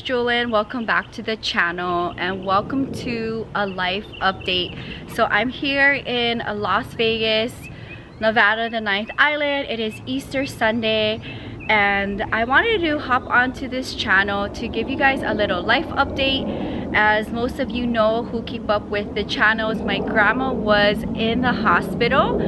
Jewelyn. Welcome back to the channel and welcome to a life update. So I'm here in Las Vegas, Nevada, the 9th island. It is Easter Sunday and I wanted to hop onto this channel to give you guys a little life update. As most of you know who keep up with the channels, my grandma was in the hospital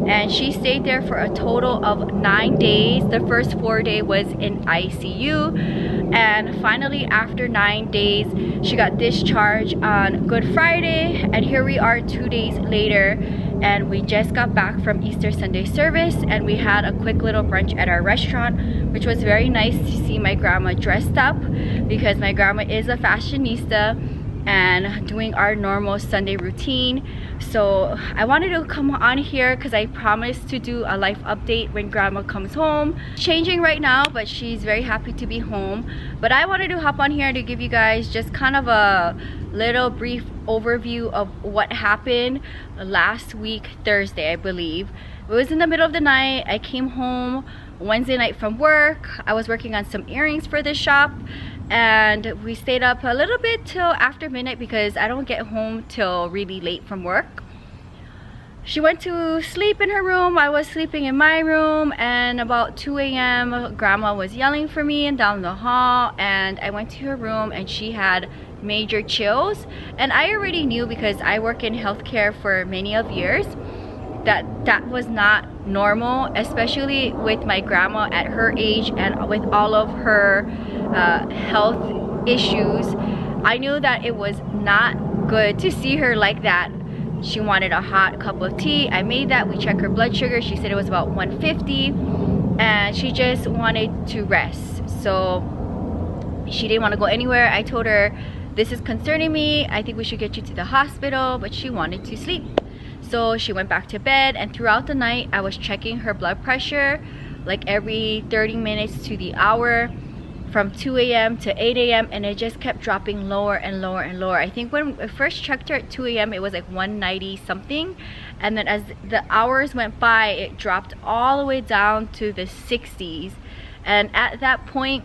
and she stayed there for a total of 9 days. The first 4 days was in ICU, and finally after 9 days she got discharged on Good Friday, and here we are 2 days later, and we just got back from Easter Sunday service and we had a quick little brunch at our restaurant, which was very nice to see my grandma dressed up because my grandma is a fashionista, and doing our normal Sunday routine. So I wanted to come on here because I promised to do a life update when grandma comes home. Changing right now, but she's very happy to be home. But I wanted to hop on here to give you guys just kind of a little brief overview of what happened last week, Thursday I believe. It was in the middle of the night. I came home Wednesday night from work. I was working on some earrings for the shop, and we stayed up a little bit till after midnight because I don't get home till really late from work. She went to sleep in her room. I was sleeping in my room, and about 2 a.m. grandma was yelling for me and down the hall, and I went to her room and she had major chills. And I already knew because I work in healthcare for many of years that was not normal, especially with my grandma at her age and with all of her health issues. I knew that it was not good to see her like that. She wanted a hot cup of tea. I made that. We checked her blood sugar. She said it was about 150, and she just wanted to rest. So she didn't want to go anywhere. I told her, this is concerning me. I think we should get you to the hospital, but she wanted to sleep. So she went back to bed, and throughout the night I was checking her blood pressure like every 30 minutes to the hour from 2 a.m. to 8 a.m. and it just kept dropping lower and lower and lower. I think when I first checked her at 2 a.m. it was like 190 something, and then as the hours went by it dropped all the way down to the 60s. And at that point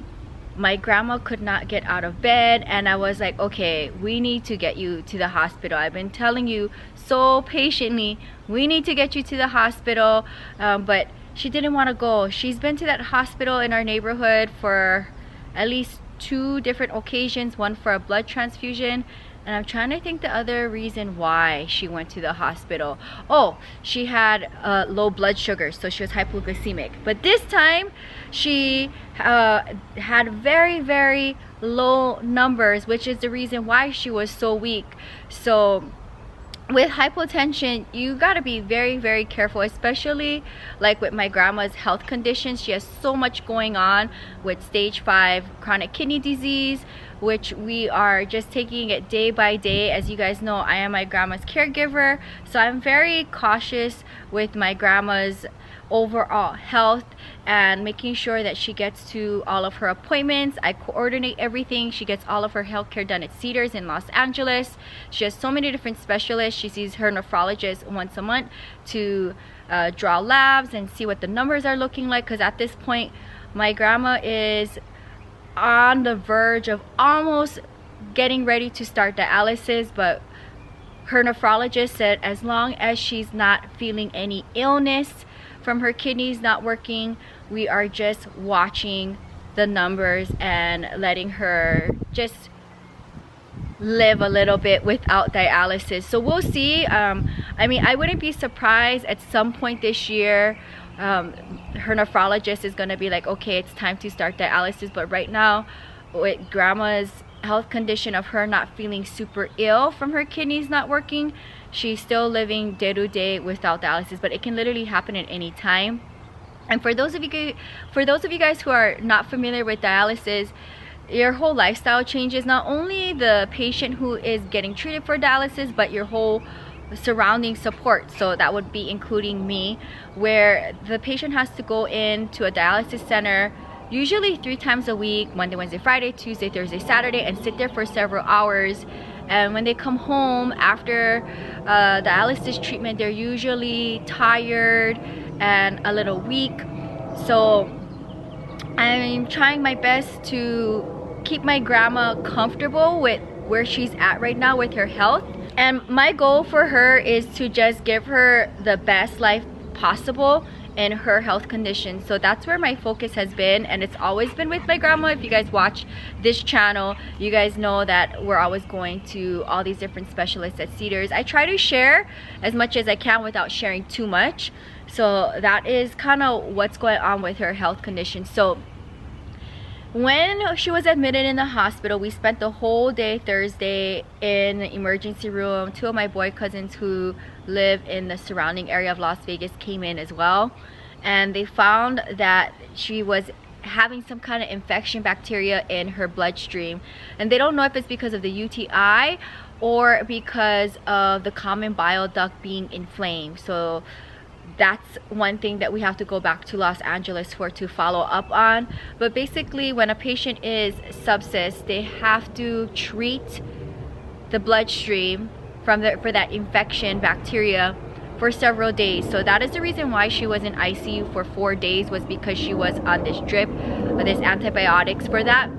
my grandma could not get out of bed, and I was like, okay, we need to get you to the hospital. I've been telling you so patiently, we need to get you to the hospital, but she didn't want to go. She's been to that hospital in our neighborhood for at least 2 different occasions, one for a blood transfusion, and I'm trying to think the other reason why she went to the hospital. Oh, she had low blood sugar, so she was hypoglycemic. But this time she had very, very low numbers, which is the reason why she was so weak. So with hypotension, you got to be very, very careful, especially like with my grandma's health conditions. She has so much going on with stage 5 chronic kidney disease, which we are just taking it day by day. As you guys know, I am my grandma's caregiver, so I'm very cautious with my grandma's overall health and making sure that she gets to all of her appointments. I coordinate everything. She gets all of her healthcare done at Cedars in Los Angeles. She has so many different specialists. She sees her nephrologist once a month to draw labs and see what the numbers are looking like, because at this point my grandma is on the verge of almost getting ready to start dialysis, but her nephrologist said as long as she's not feeling any illness from her kidneys not working, we are just watching the numbers and letting her just live a little bit without dialysis. So we'll see. I mean, I wouldn't be surprised at some point this year her nephrologist is going to be like, okay, it's time to start dialysis. But right now, with grandma's health condition of her not feeling super ill from her kidneys not working, she's still living day to day without dialysis, but it can literally happen at any time. And for those of you guys who are not familiar with dialysis, your whole lifestyle changes. Not only the patient who is getting treated for dialysis, but your whole surrounding support. So that would be including me, where the patient has to go into a dialysis center usually 3 times a week, Monday, Wednesday, Friday, Tuesday, Thursday, Saturday, and sit there for several hours. And when they come home after dialysis treatment, they're usually tired and a little weak. So I'm trying my best to keep my grandma comfortable with where she's at right now with her health. And my goal for her is to just give her the best life possible in her health condition. So that's where my focus has been, and it's always been with my grandma. If you guys watch this channel, you guys know that we're always going to all these different specialists at Cedars. I try to share as much as I can without sharing too much. So that is kind of what's going on with her health condition. So when she was admitted in the hospital, we spent the whole day Thursday in the emergency room. Two of my boy cousins who live in the surrounding area of Las Vegas came in as well, and they found that she was having some kind of infection bacteria in her bloodstream, and they don't know if it's because of the UTI or because of the common bile duct being inflamed. So that's one thing that we have to go back to Los Angeles for to follow up on. But basically, when a patient is sepsis, they have to treat the bloodstream for that infection bacteria for several days. So that is the reason why she was in ICU for 4 days, was because she was on this drip with this antibiotics for that.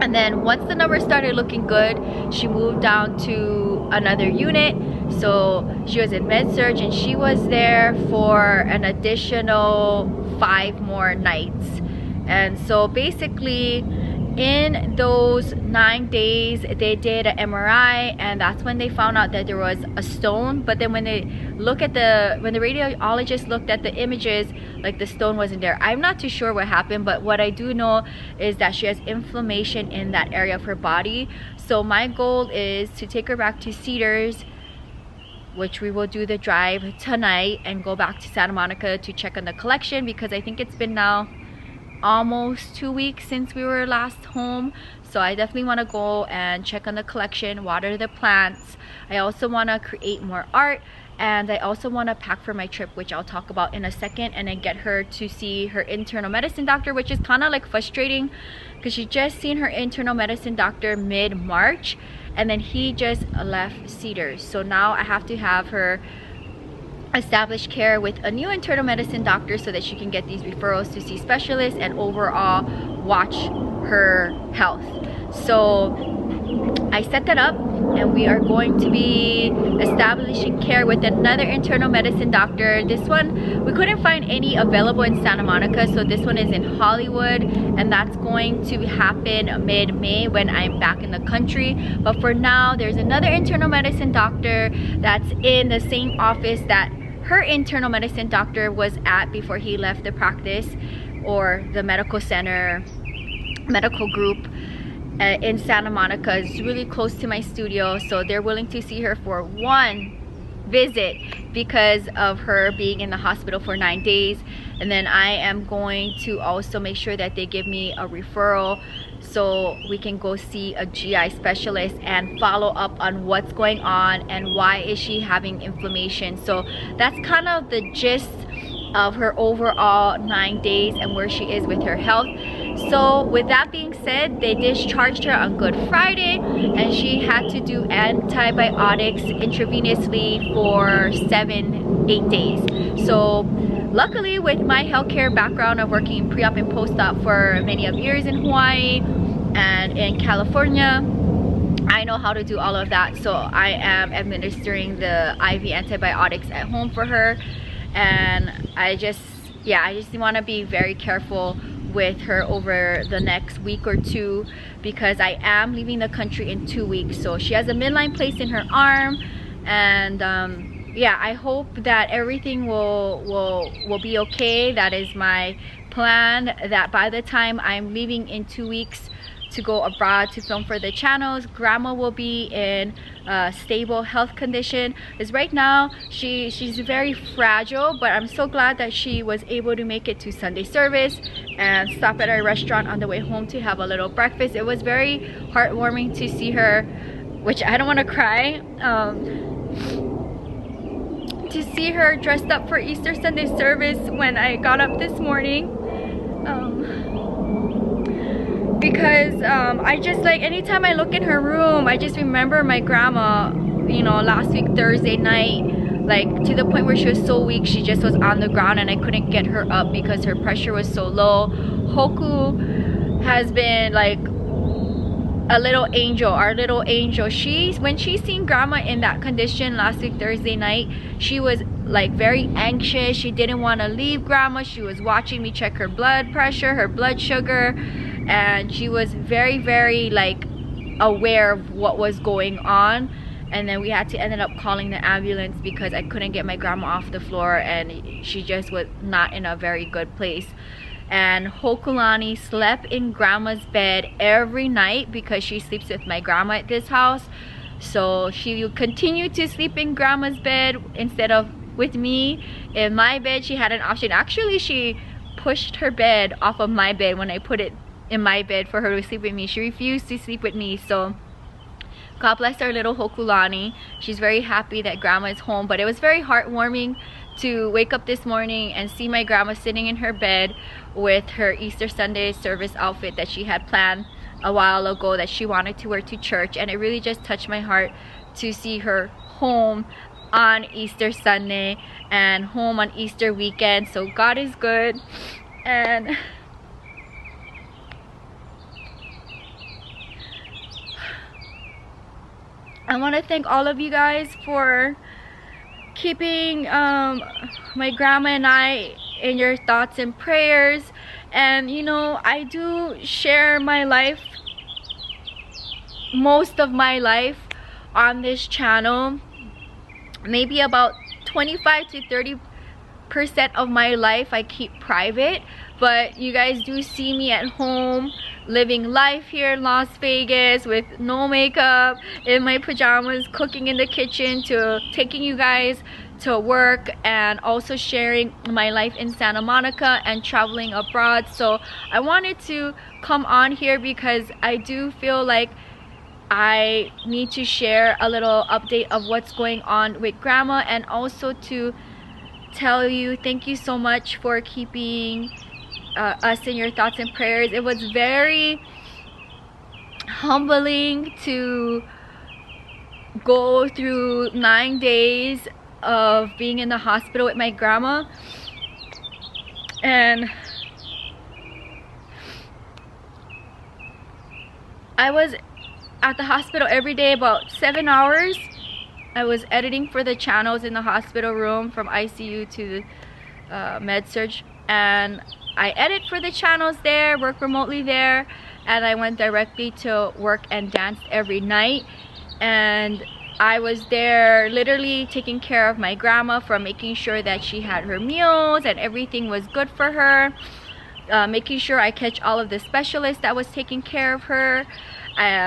And then once the numbers started looking good, she moved down to another unit. So she was in med-surg, and she was there for an additional 5 more nights. And so basically in those 9 days they did an MRI, and that's when they found out that there was a stone. But then when the radiologist looked at the images, like, the stone wasn't there. I'm not too sure what happened, but what I do know is that she has inflammation in that area of her body. So my goal is to take her back to Cedars, which we will do the drive tonight, and go back to Santa Monica to check on the collection, because I think it's been now almost 2 weeks since we were last home. So I definitely want to go and check on the collection, water the plants. I also want to create more art, and I also want to pack for my trip, which I'll talk about in a second, and then get her to see her internal medicine doctor, which is kind of like frustrating because she just seen her internal medicine doctor mid-March, and then he just left Cedars. So now I have to have her establish care with a new internal medicine doctor so that she can get these referrals to see specialists and overall watch her health. So I set that up, and we are going to be establishing care with another internal medicine doctor. This one, we couldn't find any available in Santa Monica, so this one is in Hollywood, and that's going to happen mid-May when I'm back in the country. But for now, there's another internal medicine doctor that's in the same office that her internal medicine doctor was at before he left the practice, or the medical center, medical group in Santa Monica. Is really close to my studio, so they're willing to see her for one visit because of her being in the hospital for 9 days. And then I am going to also make sure that they give me a referral so we can go see a GI specialist and follow up on what's going on and why is she having inflammation. So that's kind of the gist of her overall 9 days and where she is with her health. So with that being said, they discharged her on Good Friday, and she had to do antibiotics intravenously for 7-8 days. So luckily, with my healthcare background of working in pre-op and post-op for many of years in Hawaii and in California, I know how to do all of that. So I am administering the IV antibiotics at home for her, and I just want to be very careful with her over the next week or two, because I am leaving the country in 2 weeks. So she has a midline placed in her arm, and yeah, I hope that everything will be okay. That is my plan, that by the time I'm leaving in 2 weeks to go abroad to film for the channels, grandma will be in a stable health condition. Because right now she's very fragile, but I'm so glad that she was able to make it to Sunday service and stop at our restaurant on the way home to have a little breakfast. It was very heartwarming to see her, which I don't want to cry, to see her dressed up for Easter Sunday service when I got up this morning. Because I just, like, anytime I look in her room, I just remember my grandma, you know, last week Thursday night, like, to the point where she was so weak she just was on the ground and I couldn't get her up because her pressure was so low. Hoku has been, like, a little angel, our little angel. When she seen grandma in that condition last week Thursday night, she was like very anxious. She didn't want to leave grandma. She was watching me check her blood pressure, her blood sugar, and she was very, very like aware of what was going on. And then we had to ended up calling the ambulance because I couldn't get my grandma off the floor, and she just was not in a very good place. And Hokulani slept in grandma's bed every night because she sleeps with my grandma at this house. So she will continue to sleep in grandma's bed instead of with me in my bed. She had an option. Actually, she pushed her bed off of my bed when I put it in my bed for her to sleep with me. She refused to sleep with me. So God bless our little Hokulani. She's very happy that grandma is home. But it was very heartwarming to wake up this morning and see my grandma sitting in her bed with her Easter Sunday service outfit that she had planned a while ago that she wanted to wear to church. And it really just touched my heart to see her home on Easter Sunday and home on Easter weekend. So God is good. And I want to thank all of you guys for keeping my grandma and I in your thoughts and prayers. And you know, I do share my life, most of my life, on this channel. Maybe about 25 to 30% of my life I keep private, but you guys do see me at home living life here in Las Vegas with no makeup, in my pajamas, cooking in the kitchen, to taking you guys to work, and also sharing my life in Santa Monica and traveling abroad. So I wanted to come on here because I do feel like I need to share a little update of what's going on with grandma, and also to tell you thank you so much for keeping us in your thoughts and prayers. It was very humbling to go through 9 days of being in the hospital with my grandma, and I was at the hospital every day about 7 hours. I was editing for the channels in the hospital room, from ICU to med surg, and I edit for the channels there, work remotely there, and I went directly to work and danced every night. And I was there literally taking care of my grandma, from making sure that she had her meals and everything was good for her, making sure I catch all of the specialists that was taking care of her,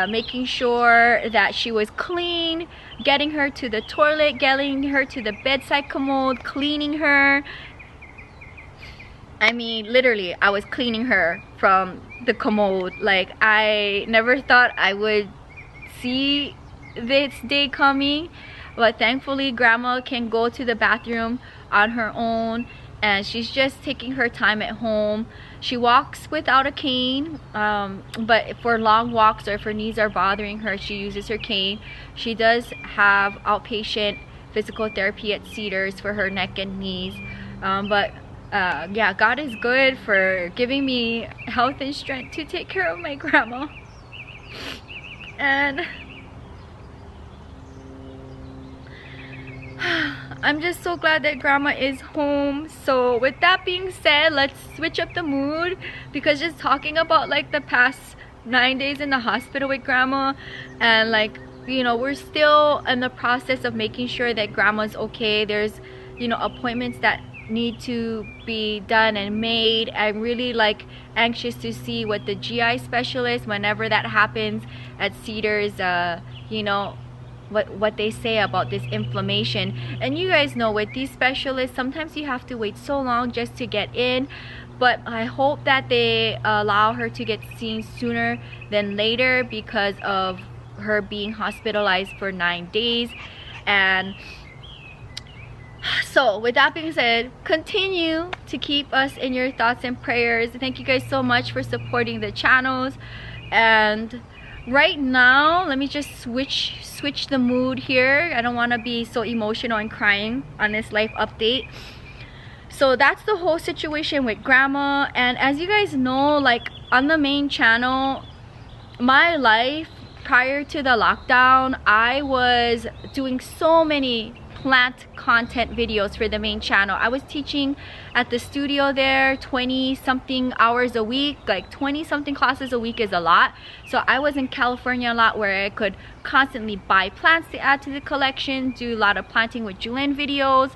making sure that she was clean, getting her to the toilet, getting her to the bedside commode, cleaning her. I mean, literally, I was cleaning her from the commode. Like, I never thought I would see this day coming, but thankfully grandma can go to the bathroom on her own, and she's just taking her time at home. She walks without a cane, but for long walks or if her knees are bothering her, she uses her cane. She does have outpatient physical therapy at Cedars for her neck and knees, yeah, God is good for giving me health and strength to take care of my grandma. And I'm just so glad that grandma is home. So with that being said, let's switch up the mood, because just talking about like the past 9 days in the hospital with grandma, and like, you know, we're still in the process of making sure that grandma's okay. There's, you know, appointments that need to be done and made. I'm really like anxious to see what the GI specialist, whenever that happens at Cedars, you know, what they say about this inflammation. And you guys know, with these specialists, sometimes you have to wait so long just to get in, but I hope that they allow her to get seen sooner than later, because of her being hospitalized for 9 days. And so with that being said, continue to keep us in your thoughts and prayers. Thank you guys so much for supporting the channels. And right now, let me just switch the mood here. I don't want to be so emotional and crying on this life update. So that's the whole situation with grandma. And as you guys know, like on the main channel, my life prior to the lockdown, I was doing so many plant content videos for the main channel. I was teaching at the studio there 20 something hours a week. Like 20 something classes a week is a lot. So I was in California a lot, where I could constantly buy plants to add to the collection, do a lot of planting with Jewelyn videos,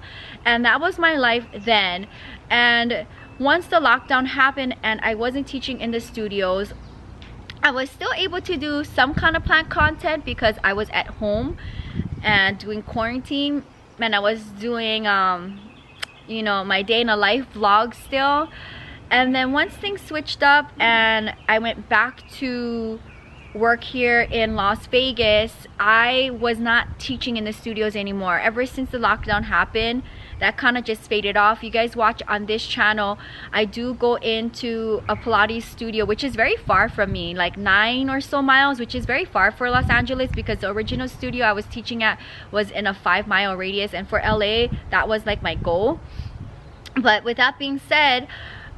and that was my life then. And once the lockdown happened and I wasn't teaching in the studios, I was still able to do some kind of plant content because I was at home and doing quarantine, and I was doing you know, my day in a life vlog still. And then once things switched up and I went back to work here in Las Vegas, I was not teaching in the studios anymore. Ever since the lockdown happened, that kind of just faded off. You guys watch on this channel, I do go into a Pilates studio, which is very far from me, like 9 or so miles, which is very far for Los Angeles, because the original studio I was teaching at was in a 5-mile radius, and for LA that was like my goal. But with that being said,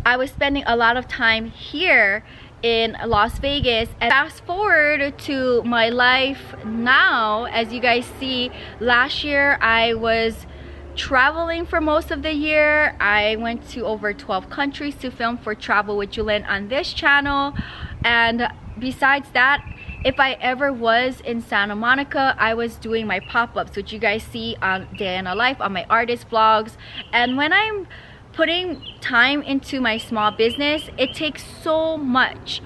I was spending a lot of time here in Las Vegas. And fast forward to my life now, as you guys see, last year I was traveling for most of the year. I went to over 12 countries to film for Travel with Jewelyn on this channel. And besides that, if I ever was in Santa Monica, I was doing my pop-ups, which you guys see on Day in a Life, on my artist vlogs. And when I'm putting time into my small business, it takes so much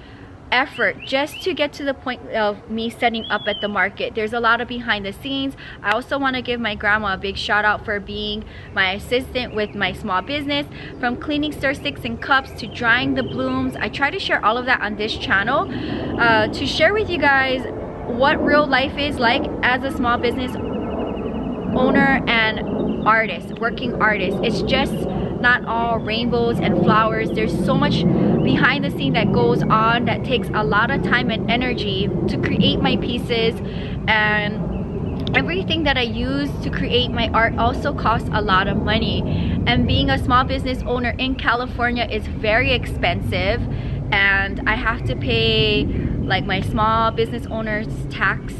effort just to get to the point of me setting up at the market. There's a lot of behind the scenes. I also want to give my grandma a big shout out for being my assistant with my small business, from cleaning stir sticks and cups to drying the blooms. I try to share all of that on this channel to share with you guys what real life is like as a small business owner and artist, working artist. It's just not all rainbows and flowers. There's so much behind the scene that goes on that takes a lot of time and energy to create my pieces, and everything that I use to create my art also costs a lot of money. And being a small business owner in California is very expensive, and I have to pay like my small business owner's tax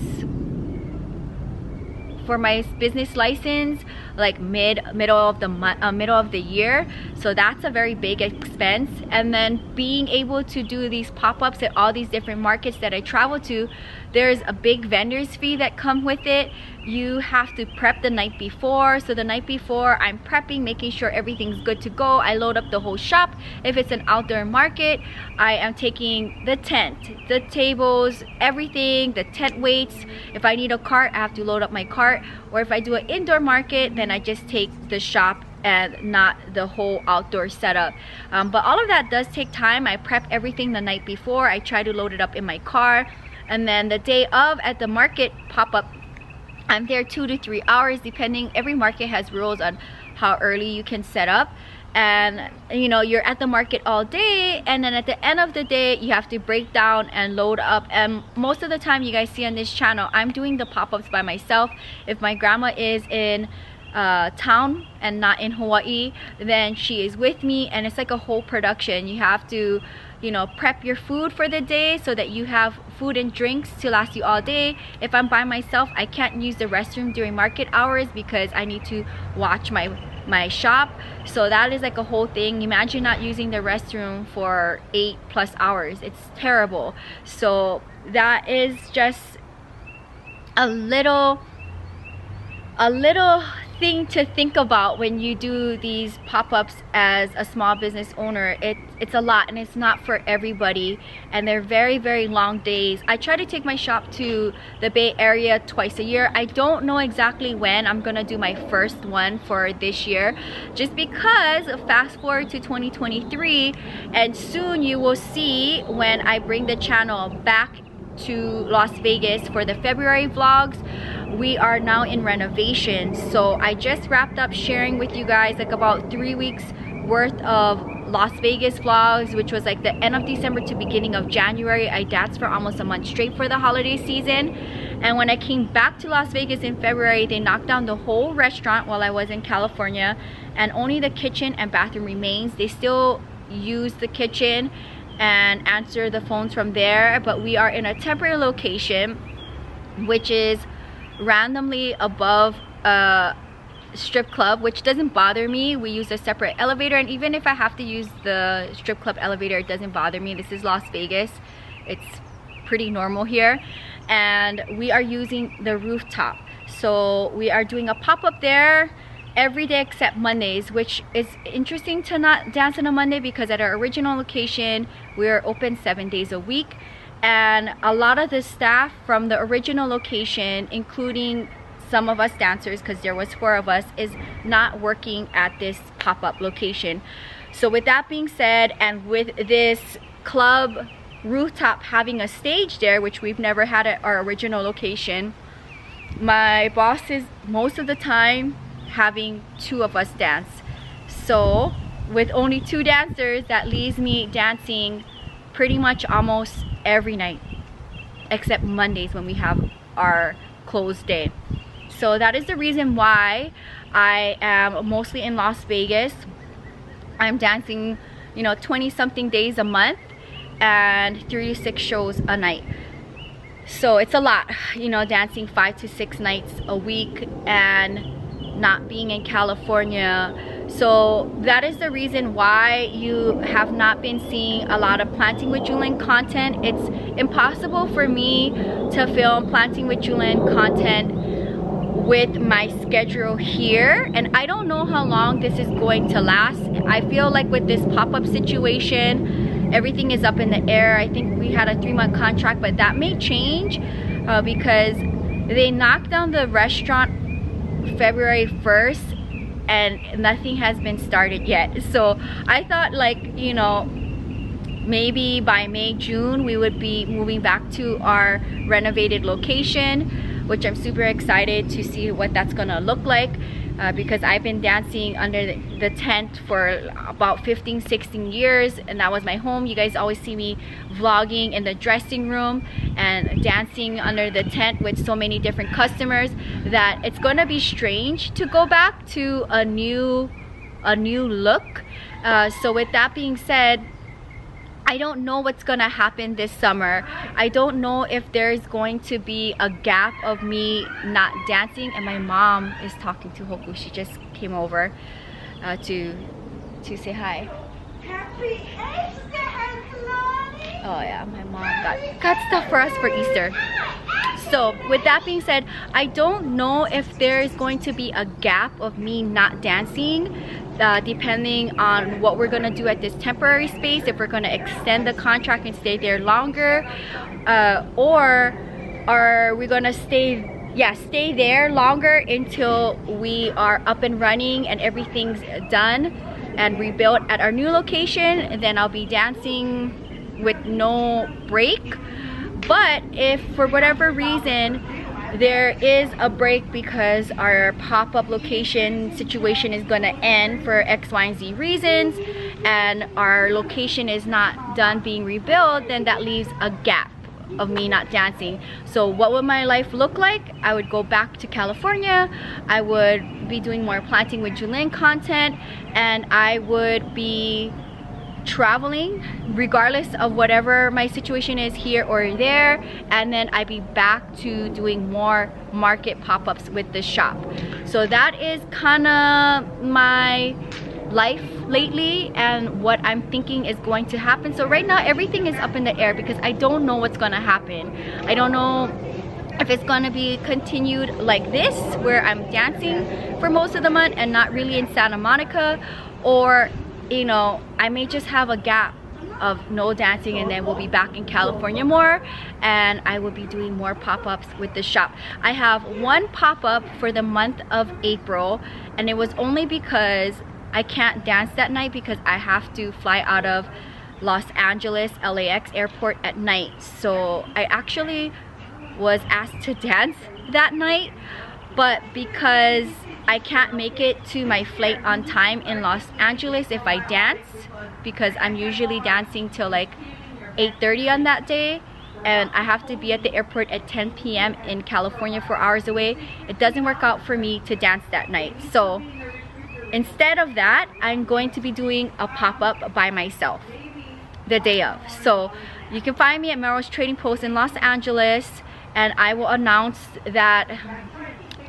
for my business license like middle of the year. So that's a very big expense. And then being able to do these pop-ups at all these different markets that I travel to, there's a big vendor's fee that come with it. You have to prep the night before. So the night before, I'm prepping, making sure everything's good to go. I load up the whole shop. If it's an outdoor market, I am taking the tent, the tables, everything, the tent weights. If I need a cart, I have to load up my cart. Or if I do an indoor market, then I just take the shop and not the whole outdoor setup. But all of that does take time. I prep everything the night before. I try to load it up in my car. And then the day of at the market pop-up, I'm there 2 to 3 hours depending. Every market has rules on how early you can set up. And you know, you're at the market all day, and then at the end of the day you have to break down and load up. And most of the time, you guys see on this channel, I'm doing the pop-ups by myself. If my grandma is in town and not in Hawaii, then she is with me, and it's like a whole production. You have to, you know, prep your food for the day so that you have food and drinks to last you all day. If I'm by myself, I can't use the restroom during market hours because I need to watch my shop. So that is like a whole thing. Imagine not using the restroom for 8+ hours. It's terrible. So that is just a little thing to think about when you do these pop-ups as a small business owner. It's a lot, and it's not for everybody, and they're very long days. I try to take my shop to the Bay Area twice a year. I don't know exactly when I'm gonna do my first one for this year, just because fast forward to 2023, and soon you will see when I bring the channel back to Las Vegas for the February vlogs. We are now in renovation, so I just wrapped up sharing with you guys like about 3 weeks worth of Las Vegas vlogs, which was like the end of December to beginning of January. I danced for almost a month straight for the holiday season. And when I came back to Las Vegas in February, they knocked down the whole restaurant while I was in California, and only the kitchen and bathroom remains. They still use the kitchen and answer the phones from there. But we are in a temporary location which is randomly above a strip club, which doesn't bother me. We use a separate elevator, and even if I have to use the strip club elevator, it doesn't bother me. This is Las Vegas. It's pretty normal here. And we are using the rooftop. So we are doing a pop-up there every day except Mondays, which is interesting to not dance on a Monday because at our original location, we're open 7 days a week. And a lot of the staff from the original location, including some of us dancers, because there was 4 of us, is not working at this pop-up location. So with that being said, and with this club rooftop having a stage there, which we've never had at our original location, my boss is most of the time having 2 of us dance. So with only 2 dancers, that leaves me dancing pretty much almost every night except Mondays when we have our closed day. So that is the reason why I am mostly in Las Vegas. I'm dancing, you know, 20 something days a month and 3 to 6 shows a night. So it's a lot, you know, dancing 5 to 6 nights a week and not being in California. So that is the reason why you have not been seeing a lot of Planting with Jewelyn content. It's impossible for me to film Planting with Jewelyn content with my schedule here, and I don't know how long this is going to last. I feel like with this pop-up situation, everything is up in the air. I think we had a 3-month contract, but that may change because they knocked down the restaurant February 1st and nothing has been started yet. So I thought, like, you know, maybe by May, June we would be moving back to our renovated location, which I'm super excited to see what that's gonna look like because I've been dancing under the tent for about 15-16 years, and that was my home. You guys always see me vlogging in the dressing room and dancing under the tent with so many different customers that it's gonna be strange to go back to a new look. So with that being said, I don't know what's gonna happen this summer. I don't know if there's going to be a gap of me not dancing. And my mom is talking to Hoku. She just came over to say hi. Happy Easter, Lonnie! Oh yeah, my mom got stuff for us for Easter. So with that being said, I don't know if there's going to be a gap of me not dancing depending on what we're gonna do at this temporary space, if we're gonna extend the contract and stay there longer, or are we gonna stay there longer until we are up and running and everything's done and rebuilt at our new location, and then I'll be dancing with no break. But if for whatever reason there is a break because our pop-up location situation is going to end for X, Y, and Z reasons, and our location is not done being rebuilt, then that leaves a gap of me not dancing. So what would my life look like? I would go back to California, I would be doing more Planting with Jewelyn content, and I would be traveling regardless of whatever my situation is here or there, and then I'd be back to doing more market pop-ups with the shop. So that is kind of my life lately and what I'm thinking is going to happen. So right now everything is up in the air because I don't know what's gonna happen. I don't know if it's gonna be continued like this where I'm dancing for most of the month and not really in Santa Monica, or you know, I may just have a gap of no dancing and then we'll be back in California more, and I will be doing more pop-ups with the shop. I have one pop-up for the month of April, and it was only because I can't dance that night because I have to fly out of Los Angeles LAX airport at night. So I actually was asked to dance that night, but because I can't make it to my flight on time in Los Angeles if I dance, because I'm usually dancing till like 8:30 on that day, and I have to be at the airport at 10 p.m. in California, 4 hours away. It doesn't work out for me to dance that night. So instead of that, I'm going to be doing a pop-up by myself. the day of. So you can find me at Melrose Trading Post in Los Angeles, and I will announce that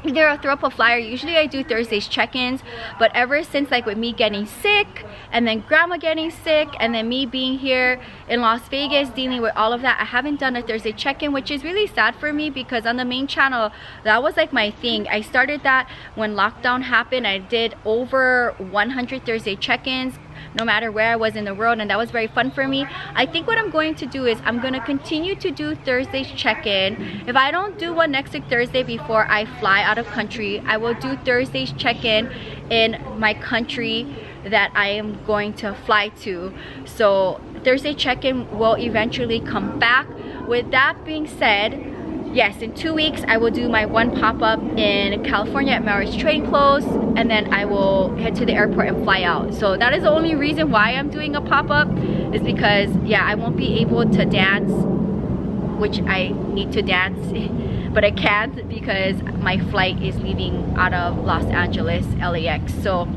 either I'll throw up a flyer. Usually I do Thursdays check-ins, but ever since, like with me getting sick and then grandma getting sick and then me being here in Las Vegas dealing with all of that, I haven't done a Thursday check-in, which is really sad for me because on the main channel that was like my thing. I started that when lockdown happened. I did over 100 Thursday check-ins no matter where I was in the world, and that was very fun for me. I think what I'm going to do is I'm going to continue to do Thursday's check-in. If I don't do one next week Thursday before I fly out of country, I will do Thursday's check-in in my country that I am going to fly to. So Thursday check-in will eventually come back. With that being said, yes, in 2 weeks I will do my one pop-up in California at Melrose Trading Post, and then I will head to the airport and fly out. So that is the only reason why I'm doing a pop-up, is because yeah, I won't be able to dance, which I need to dance but I can't because my flight is leaving out of Los Angeles LAX. So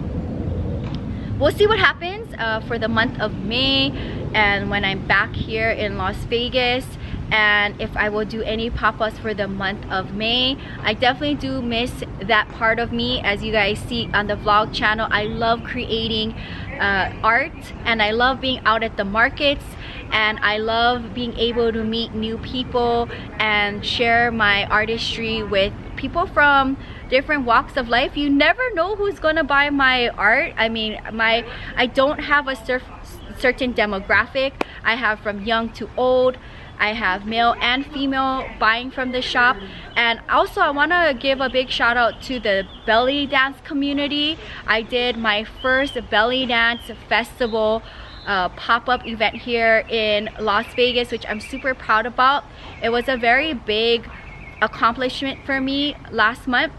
we'll see what happens for the month of May and when I'm back here in Las Vegas, and if I will do any pop-ups for the month of May. I definitely do miss that part of me. As you guys see on the vlog channel, I love creating art, and I love being out at the markets, and I love being able to meet new people and share my artistry with people from different walks of life. You never know who's gonna buy my art. I mean, I don't have a certain demographic. I have from young to old. I have male and female buying from the shop. And also I want to give a big shout out to the belly dance community. I did my first belly dance festival pop-up event here in Las Vegas, which I'm super proud about. It was a very big accomplishment for me last month.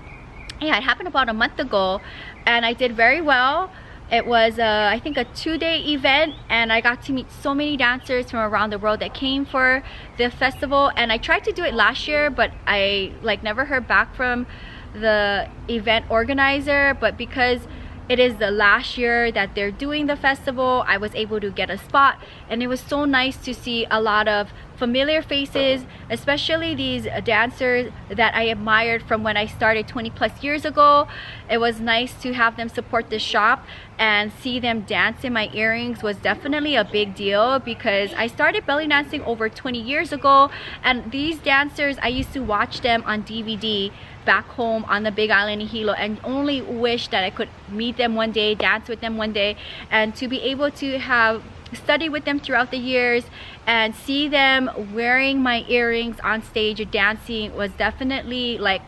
Yeah, it happened about a month ago, and I did very well. It was I think a 2-day event, and I got to meet so many dancers from around the world that came for the festival. And I tried to do it last year, but I never heard back from the event organizer. But because it is the last year that they're doing the festival, I was able to get a spot, and it was so nice to see a lot of familiar faces, especially these dancers that I admired from when I started 20+ years ago. It was nice to have them support the shop, and see them dance in my earrings was definitely a big deal because I started belly dancing over 20 years ago, and these dancers, I used to watch them on DVD back home on the Big Island in Hilo, and only wish that I could meet them one day, dance with them one day, and to be able to have studied with them throughout the years and see them wearing my earrings on stage dancing was definitely like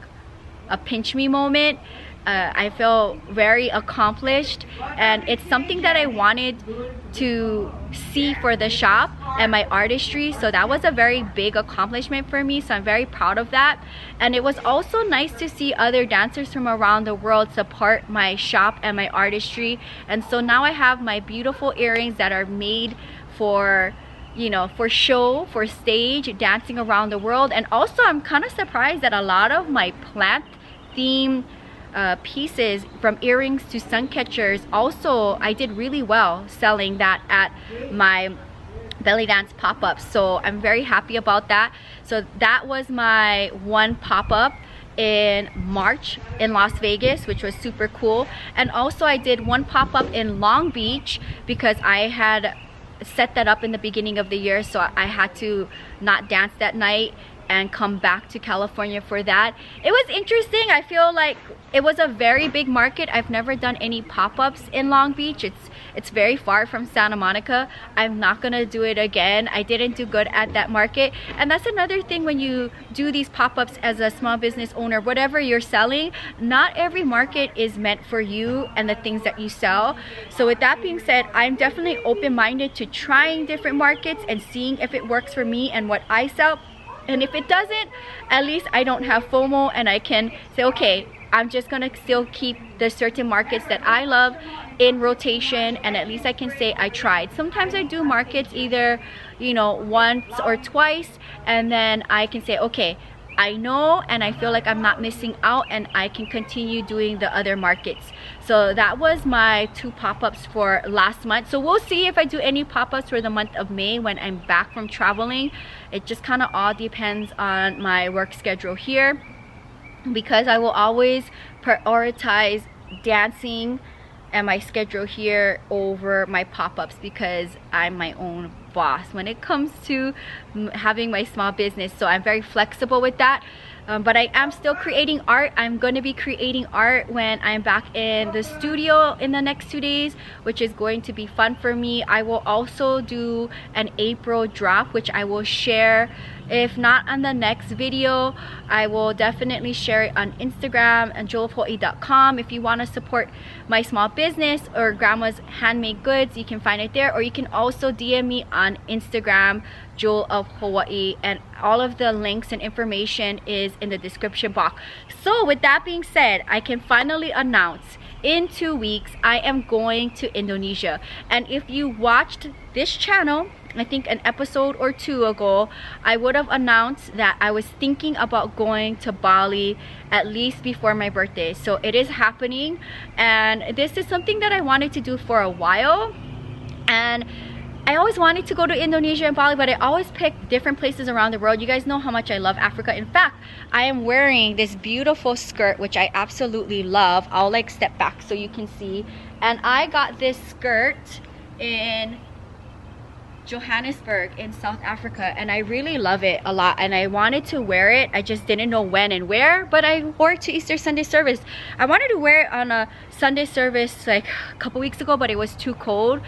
a pinch me moment. I feel very accomplished, and it's something that I wanted to see for the shop and my artistry. So that was a very big accomplishment for me, so I'm very proud of that. And it was also nice to see other dancers from around the world support my shop and my artistry. And so now I have my beautiful earrings that are made for, you know, for show, for stage, dancing around the world. And also I'm kind of surprised that a lot of my plant theme pieces, from earrings to sun catchers, also I did really well selling that at my belly dance pop-up. So I'm very happy about that. So that was my one pop-up in March in Las Vegas, which was super cool. And also I did one pop-up in Long Beach because I had set that up in the beginning of the year, so I had to not dance that night and come back to California for that. It was interesting. I feel like it was a very big market. I've never done any pop-ups in Long Beach. It's very far from Santa Monica. I'm not gonna do it again. I didn't do good at that market. And that's another thing when you do these pop-ups as a small business owner, whatever you're selling, not every market is meant for you and the things that you sell. So with that being said, I'm definitely open-minded to trying different markets and seeing if it works for me and what I sell. And if it doesn't, at least I don't have FOMO, and I can say, okay, I'm just gonna still keep the certain markets that I love in rotation, and at least I can say I tried. Sometimes I do markets either, you know, once or twice, and then I can say, okay, I know and I feel like I'm not missing out, and I can continue doing the other markets. So that was my 2 pop-ups for last month. So we'll see if I do any pop-ups for the month of May when I'm back from traveling. It just kind of all depends on my work schedule here, because I will always prioritize dancing and my schedule here over my pop-ups, because I'm my own boss when it comes to having my small business. So I'm very flexible with that. But I am still creating art. I'm going to be creating art when I'm back in the studio in the next 2 days, which is going to be fun for me. I will also do an April drop, which I will share. If not on the next video, I will definitely share it on Instagram and jewelofhawaii.com. If you want to support my small business or grandma's handmade goods, you can find it there, or you can also DM me on Instagram, Jewel of Hawaii, and all of the links and information is in the description box. So with that being said, I can finally announce in 2 weeks I am going to Indonesia. And if you watched this channel, I think an episode or 2 ago, I would have announced that I was thinking about going to Bali at least before my birthday. So it is happening, and this is something that I wanted to do for a while. And I always wanted to go to Indonesia and Bali, but I always pick different places around the world. You guys know how much I love Africa. In fact, I am wearing this beautiful skirt, which I absolutely love. I'll like step back so you can see. And I got this skirt in Johannesburg in South Africa, and I really love it a lot, and I wanted to wear it. I just didn't know when and where, but I wore it to Easter Sunday service. I wanted to wear it on a Sunday service like a couple weeks ago, but it was too cold.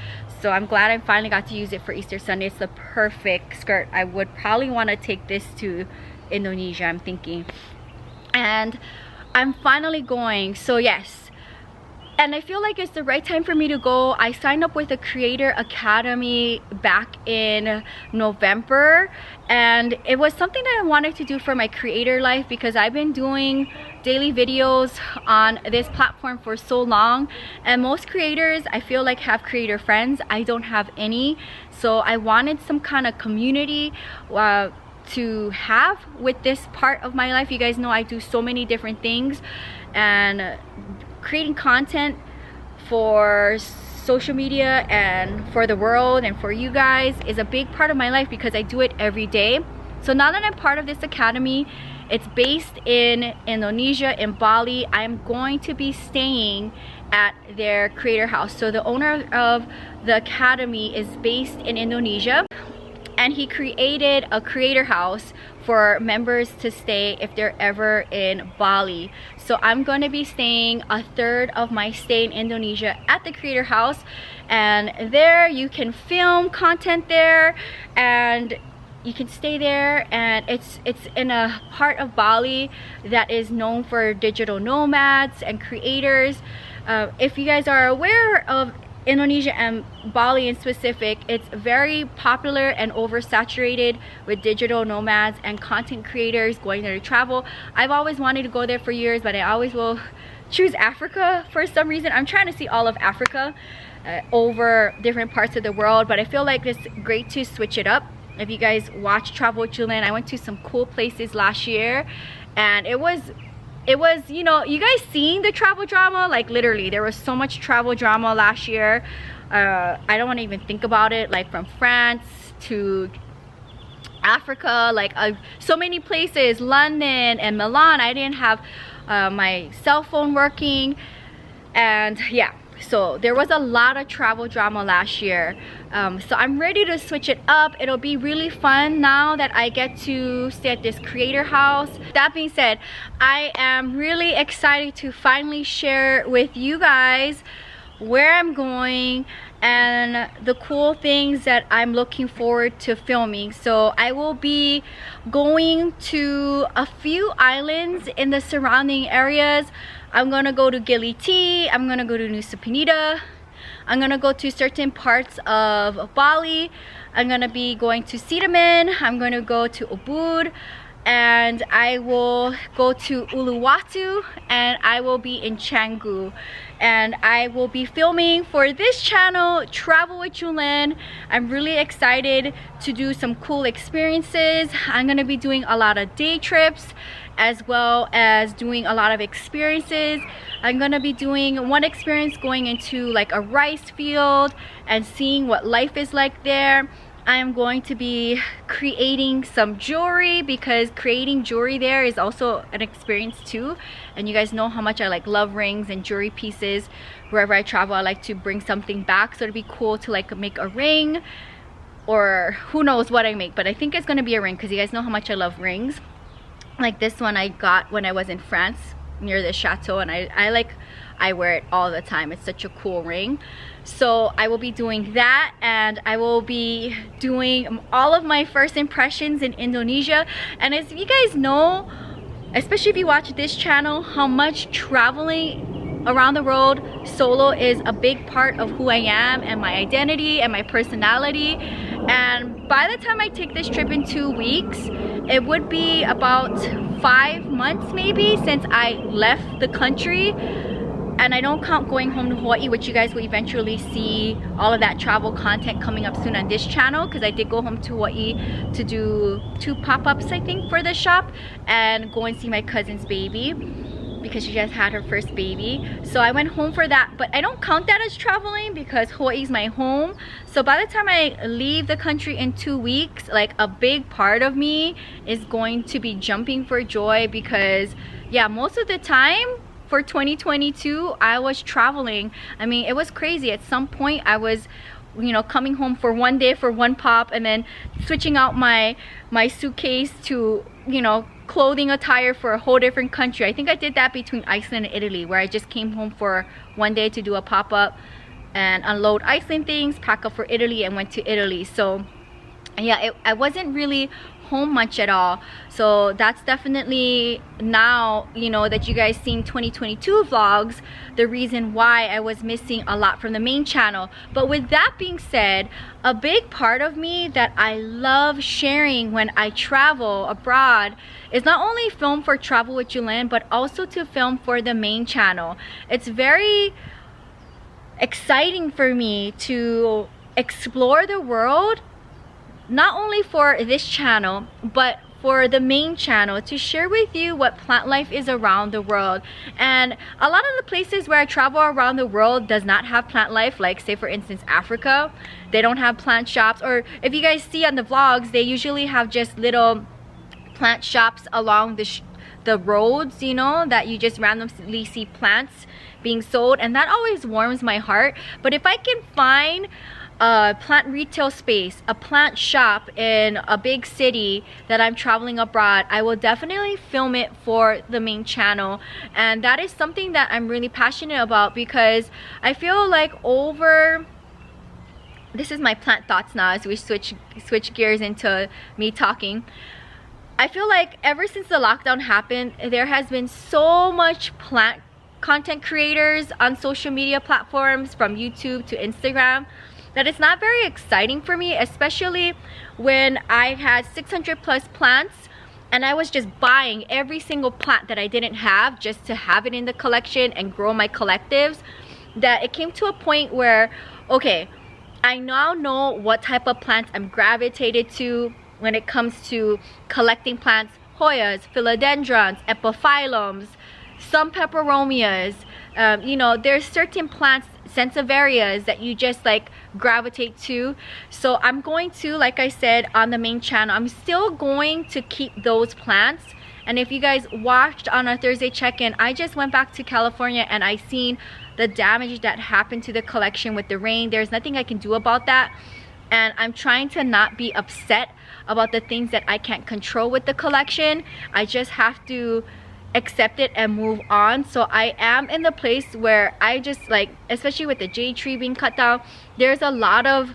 So I'm glad I finally got to use it for Easter Sunday. It's the perfect skirt. I would probably want to take this to Indonesia, I'm thinking. And I'm finally going. So yes, and I feel like it's the right time for me to go. I signed up with a Creator Academy back in November, and it was something that I wanted to do for my creator life, because I've been doing daily videos on this platform for so long, and most creators I feel like have creator friends. I don't have any, so I wanted some kind of community to have with this part of my life. You guys know I do so many different things, and creating content for social media and for the world and for you guys is a big part of my life, because I do it every day. So now that I'm part of this academy, it's based in Indonesia, in Bali. I'm going to be staying at their creator house. So the owner of the academy is based in Indonesia, and he created a creator house for members to stay if they're ever in Bali. So I'm going to be staying a third of my stay in Indonesia at the creator house, and there you can film content there, and you can stay there, and it's in a part of Bali that is known for digital nomads and creators. If you guys are aware of Indonesia and Bali in specific, it's very popular and oversaturated with digital nomads and content creators going there to travel. I've always wanted to go there for years, but I always will choose Africa for some reason. I'm trying to see all of Africa over different parts of the world, but I feel like it's great to switch it up. If you guys watch Travel with Jewelyn, I went to some cool places last year, and it was, you know, you guys seeing the travel drama, like literally there was so much travel drama last year. I don't want to even think about it, like from France to Africa, like so many places, London and Milan. I didn't have my cell phone working, and yeah, so there was a lot of travel drama last year. So I'm ready to switch it up. It'll be really fun now that I get to stay at this creator house. That being said, I am really excited to finally share with you guys where I'm going and the cool things that I'm looking forward to filming. So I will be going to a few islands in the surrounding areas. I'm gonna go to Gili, I'm gonna go to Nusa Penida, I'm gonna go to certain parts of Bali, I'm gonna be going to Cinnamon, I'm gonna go to Ubud, and I will go to Uluwatu, and I will be in Canggu. and I will be filming for this channel, Travel with Jewelyn. I'm really excited to do some cool experiences. I'm gonna be doing a lot of day trips as well as doing a lot of experiences. I'm gonna be doing one experience going into like a rice field and seeing what life is like there. I am going to be creating some jewelry because creating jewelry there is also an experience too. And you guys know how much I love rings and jewelry pieces. Wherever I travel, I like to bring something back, so it'd be cool to like make a ring, or who knows what I make, but I think it's gonna be a ring because you guys know how much I love rings. Like this one I got when I was in France near the chateau, and I wear it all the time. It's such a cool ring. So I will be doing that, and I will be doing all of my first impressions in Indonesia. And as you guys know, especially if you watch this channel, how much traveling around the world solo is a big part of who I am and my identity and my personality. And by the time I take this trip in 2 weeks, it would be about 5 months maybe since I left the country. And I don't count going home to Hawaii, which you guys will eventually see all of that travel content coming up soon on this channel, because I did go home to Hawaii to do 2 pop-ups I think for the shop and go and see my cousin's baby because she just had her first baby. So I went home for that, but I don't count that as traveling because Hawaii is my home. So by the time I leave the country in 2 weeks, like a big part of me is going to be jumping for joy because yeah, most of the time for 2022 I was traveling. I mean, it was crazy. At some point I was, you know, coming home for 1 day for 1 pop and then switching out my suitcase to, you know, clothing attire for a whole different country. I think I did that between Iceland and Italy, where I just came home for 1 day to do a pop-up and unload Iceland things, pack up for Italy, and went to Italy. So yeah, I wasn't really home much at all. So that's definitely, now you know that you guys seen 2022 vlogs, the reason why I was missing a lot from the main channel. But with that being said, a big part of me that I love sharing when I travel abroad is not only film for Travel with Jewelyn, but also to film for the main channel. It's very exciting for me to explore the world, not only for this channel but for the main channel, to share with you what plant life is around the world. And a lot of the places where I travel around the world does not have plant life, like say for instance Africa, they don't have plant shops. Or if you guys see on the vlogs, they usually have just little plant shops along the roads, you know, that you just randomly see plants being sold, and that always warms my heart. But if I can find a plant retail space, a plant shop in a big city that I'm traveling abroad, I will definitely film it for the main channel. And that is something that I'm really passionate about, because I feel like this is my plant thoughts now as we switch gears into me talking. I feel like ever since the lockdown happened, there has been so much plant content creators on social media platforms, from YouTube to Instagram, that it's not very exciting for me, especially when I had 600 plus plants and I was just buying every single plant that I didn't have just to have it in the collection and grow my collectives. That it came to a point where, okay, I now know what type of plants I'm gravitated to when it comes to collecting plants: Hoyas, philodendrons, epiphyllums, some peperomias. You know, there's certain plants, sansevieras, that you just like gravitate to. So I'm going to, like I said on the main channel, I'm still going to keep those plants. And if you guys watched on our Thursday check-in, I just went back to California and I seen the damage that happened to the collection with the rain. There's nothing I can do about that, and I'm trying to not be upset about the things that I can't control with the collection. I just have to accept it and move on. So I am in the place where I just like, especially with the jade tree being cut down, there's a lot of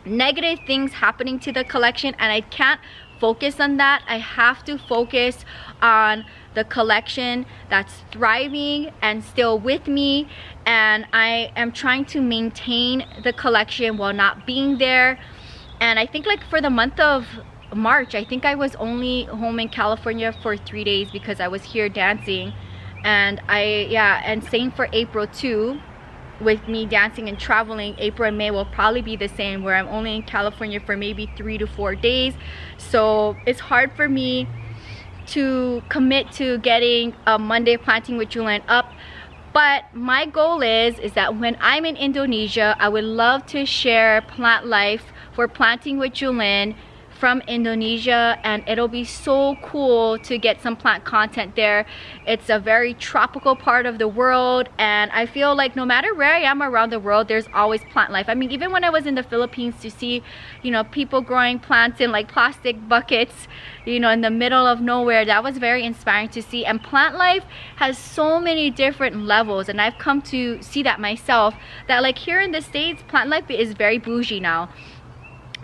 negative things happening to the collection, and I can't focus on that. I have to focus on the collection that's thriving and still with me, and I am trying to maintain the collection while not being there. And I think like for the month of March, I think I was only home in California for 3 days because I was here dancing, And and same for April too. With me dancing and traveling, April and May will probably be the same, where I'm only in California for maybe 3 to 4 days. So it's hard for me to commit to getting a Monday Planting with Jewelyn up. But my goal is that when I'm in Indonesia, I would love to share plant life for Planting with Jewelyn from Indonesia, and it'll be so cool to get some plant content there. It's a very tropical part of the world, and I feel like no matter where I am around the world, there's always plant life. I mean, even when I was in the Philippines, to see, you know, people growing plants in like plastic buckets, you know, in the middle of nowhere, that was very inspiring to see. And plant life has so many different levels, and I've come to see that myself, that like here in the States, plant life is very bougie now.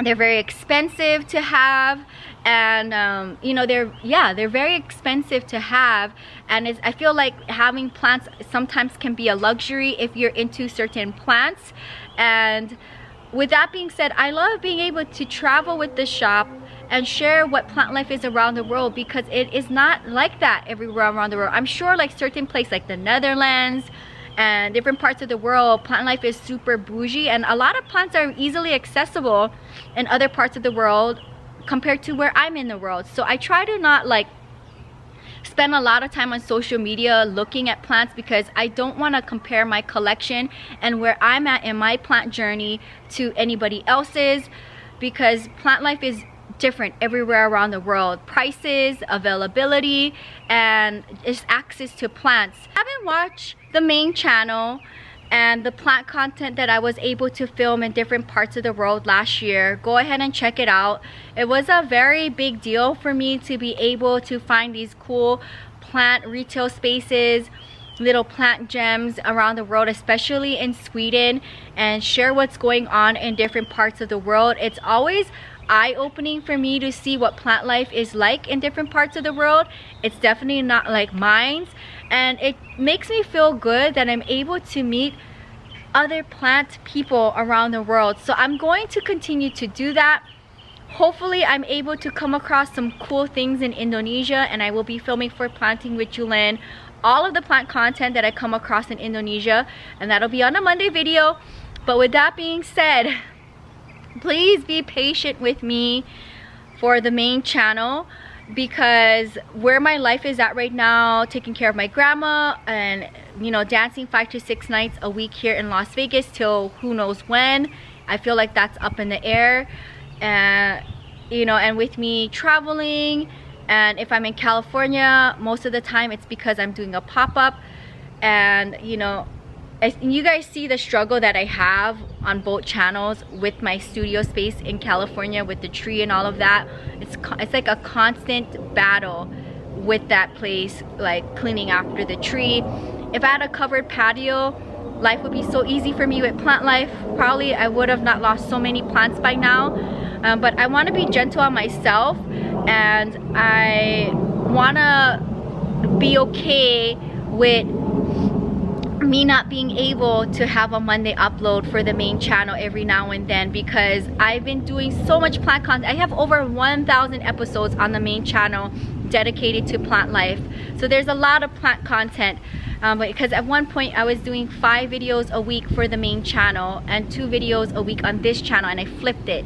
They're very expensive to have, and you know, they're very expensive to have, and I feel like having plants sometimes can be a luxury if you're into certain plants. And with that being said, I love being able to travel with the shop and share what plant life is around the world, because it is not like that everywhere around the world. I'm sure like certain places like the Netherlands and different parts of the world, plant life is super bougie, and a lot of plants are easily accessible in other parts of the world compared to where I'm in the world. So I try to not like spend a lot of time on social media looking at plants, because I don't want to compare my collection and where I'm at in my plant journey to anybody else's, because plant life is different everywhere around the world. Prices, availability, and just access to plants. I haven't watched the main channel and the plant content that I was able to film in different parts of the world last year. Go ahead and check it out. It was a very big deal for me to be able to find these cool plant retail spaces, little plant gems around the world, especially in Sweden, and share what's going on in different parts of the world. It's always eye-opening for me to see what plant life is like in different parts of the world. It's definitely not like mine, and it makes me feel good that I'm able to meet other plant people around the world. So I'm going to continue to do that. Hopefully I'm able to come across some cool things in Indonesia, and I will be filming for Planting with Jewelyn all of the plant content that I come across in Indonesia, and that'll be on a Monday video. But with that being said, please be patient with me for the main channel, because where my life is at right now, taking care of my grandma and, you know, dancing 5 to 6 nights a week here in Las Vegas till who knows when, I feel like that's up in the air. And you know, and with me traveling, and if I'm in California, most of the time it's because I'm doing a pop-up. And you know, you guys see the struggle that I have on both channels with my studio space in California with the tree and all of that. It's like a constant battle with that place, like cleaning after the tree. If I had a covered patio, life would be so easy for me with plant life. Probably I would have not lost so many plants by now. But I want to be gentle on myself, and I want to be okay with me not being able to have a Monday upload for the main channel every now and then, because I've been doing so much plant content. I have over 1,000 episodes on the main channel dedicated to plant life. So there's a lot of plant content, because at one point I was doing 5 videos a week for the main channel and 2 videos a week on this channel, and I flipped it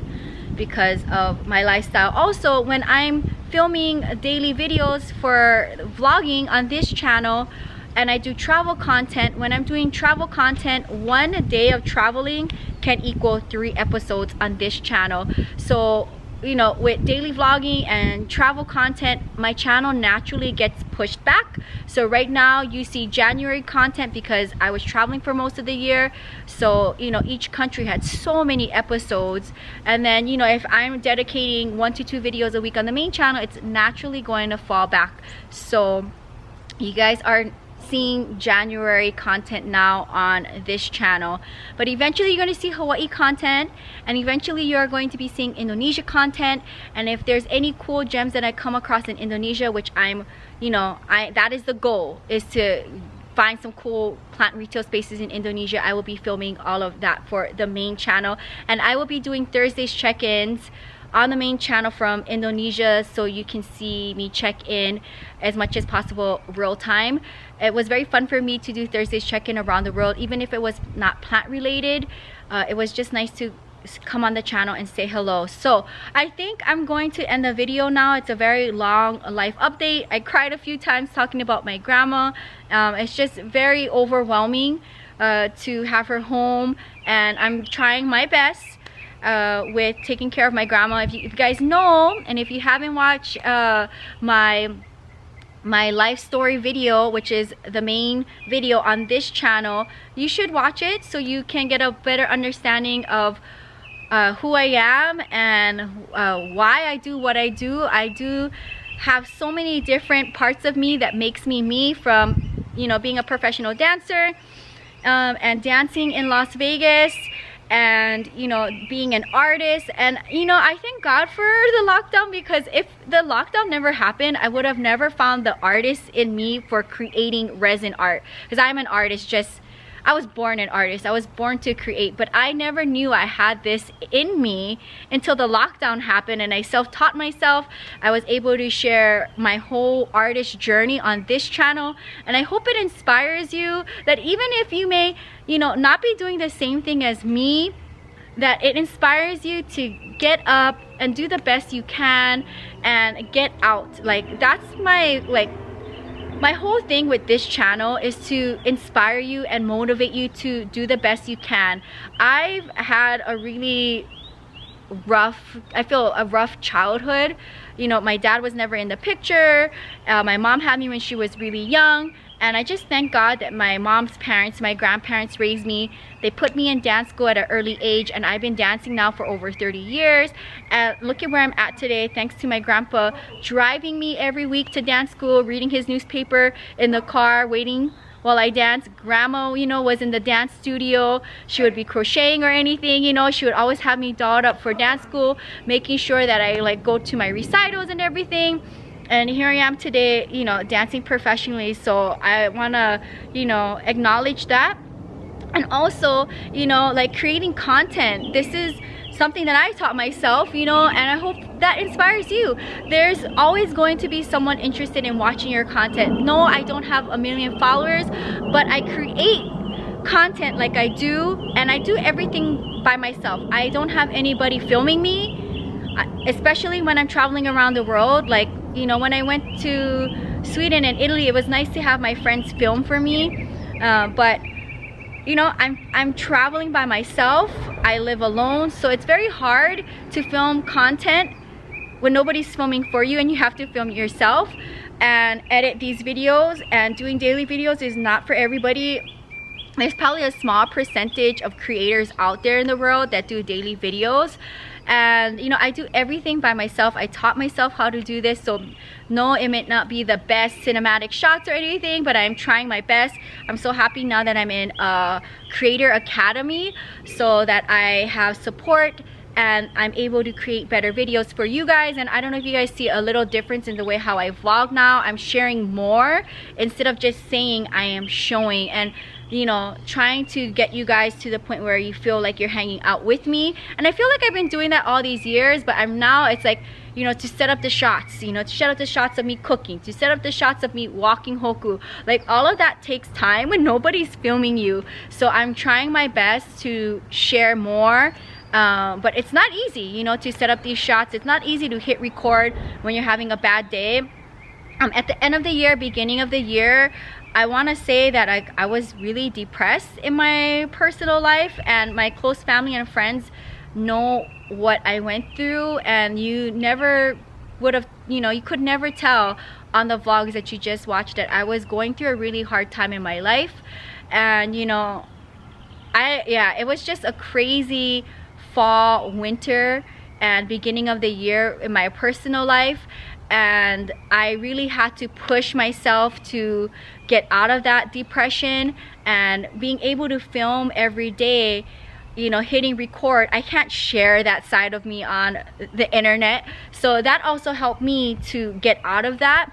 because of my lifestyle. Also, when I'm filming daily videos for vlogging on this channel, and I do travel content, when I'm doing travel content, 1 day of traveling can equal 3 episodes on this channel. So you know, with daily vlogging and travel content, my channel naturally gets pushed back. So right now you see January content because I was traveling for most of the year. So you know, each country had so many episodes, and then you know, if I'm dedicating 1 to 2 videos a week on the main channel, it's naturally going to fall back. So you guys are seeing January content now on this channel, but eventually you're going to see Hawaii content, and eventually you're going to be seeing Indonesia content. And if there's any cool gems that I come across in Indonesia, which I'm, you know, that is the goal, is to find some cool plant retail spaces in Indonesia, I will be filming all of that for the main channel. And I will be doing Thursdays check-ins on the main channel from Indonesia, so you can see me check in as much as possible real time. It was very fun for me to do Thursday's check-in around the world, even if it was not plant related. It was just nice to come on the channel and say hello. So I think I'm going to end the video now. It's a very long life update. I cried a few times talking about my grandma. It's just very overwhelming to have her home, and I'm trying my best with taking care of my grandma. If you guys know, and if you haven't watched my life story video, which is the main video on this channel, you should watch it so you can get a better understanding of who I am and why I do what I do. I do have so many different parts of me that makes me me, from, you know, being a professional dancer and dancing in Las Vegas, and, you know, being an artist. And, you know, I thank God for the lockdown, because if the lockdown never happened, I would have never found the artist in me for creating resin art, because I'm an artist. I was born an artist. I was born to create, but I never knew I had this in me until the lockdown happened, and I self-taught myself. I was able to share my whole artist journey on this channel, and I hope it inspires you that even if you may, you know, not be doing the same thing as me, that it inspires you to get up and do the best you can and get out. Like, that's my whole thing with this channel, is to inspire you and motivate you to do the best you can. I've had a really rough childhood. You know, my dad was never in the picture. My mom had me when she was really young, and I just thank God that my mom's parents, my grandparents, raised me. They put me in dance school at an early age, and I've been dancing now for over 30 years. And look at where I'm at today, thanks to my grandpa driving me every week to dance school, reading his newspaper in the car, waiting while I dance. Grandma, you know, was in the dance studio. She would be crocheting or anything, you know. She would always have me dolled up for dance school, making sure that I like go to my recitals and everything. And here I am today, you know, dancing professionally. So I want to, you know, acknowledge that. And also, you know, like, creating content. This is something that I taught myself, you know, and I hope that inspires you. There's always going to be someone interested in watching your content. No, I don't have 1 million followers, but I create content like I do, and I do everything by myself. I don't have anybody filming me, especially when I'm traveling around the world. Like, you know, when I went to Sweden and Italy, it was nice to have my friends film for me, but you know, I'm traveling by myself. I live alone, so it's very hard to film content when nobody's filming for you, and you have to film yourself and edit these videos. And doing daily videos is not for everybody. There's probably a small percentage of creators out there in the world that do daily videos, and you know, I do everything by myself. I taught myself how to do this, so no, it may not be the best cinematic shots or anything, but I'm trying my best. I'm so happy now that I'm in a creator academy, so that I have support and I'm able to create better videos for you guys. And I don't know if you guys see a little difference in the way how I vlog now. I'm sharing more instead of just saying I am showing, and you know, trying to get you guys to the point where you feel like you're hanging out with me. And I feel like I've been doing that all these years, but I'm now, it's like, you know, to set up the shots, you know, to set up the shots of me cooking, to set up the shots of me walking hoku, like all of that takes time when nobody's filming you. So I'm trying my best to share more, but it's not easy, you know, to set up these shots. It's not easy to hit record when you're having a bad day. At the end of the year, beginning of the year, I want to say that I was really depressed in my personal life, and my close family and friends know what I went through, and you never would have, you know, you could never tell on the vlogs that you just watched that I was going through a really hard time in my life. And you know, it was just a crazy fall, winter, and beginning of the year in my personal life, and I really had to push myself to get out of that depression. And being able to film every day, you know, hitting record, I can't share that side of me on the internet, so that also helped me to get out of that.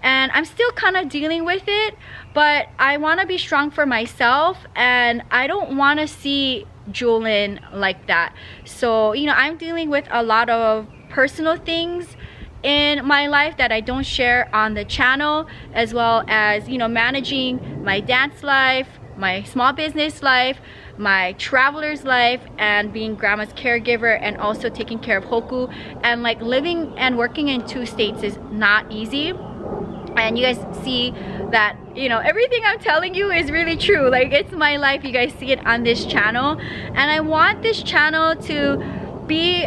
And I'm still kind of dealing with it, but I want to be strong for myself, and I don't want to see Jewelyn like that. So you know, I'm dealing with a lot of personal things in my life that I don't share on the channel, as well as, you know, managing my dance life, my small business life, my traveler's life, and being grandma's caregiver, and also taking care of Hoku. And like living and working in 2 states is not easy. And you guys see that, you know, everything I'm telling you is really true. Like, it's my life. You guys see it on this channel, and I want this channel to be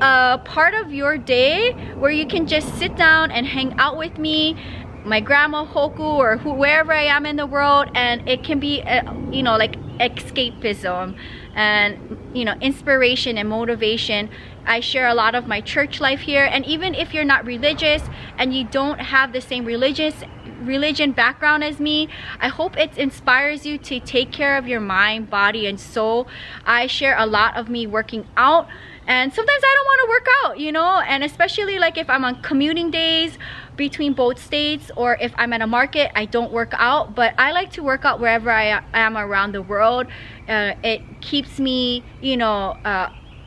a part of your day where you can just sit down and hang out with me, my grandma, Hoku, or wherever I am in the world, and it can be you know, like escapism and, you know, inspiration and motivation. I share a lot of my church life here, and even if you're not religious and you don't have the same religion background as me, I hope it inspires you to take care of your mind, body, and soul. I share a lot of me working out, and sometimes I don't want to work out, you know, and especially like if I'm on commuting days between both states, or if I'm at a market, I don't work out. But I like to work out wherever I am around the world. It keeps me, you know,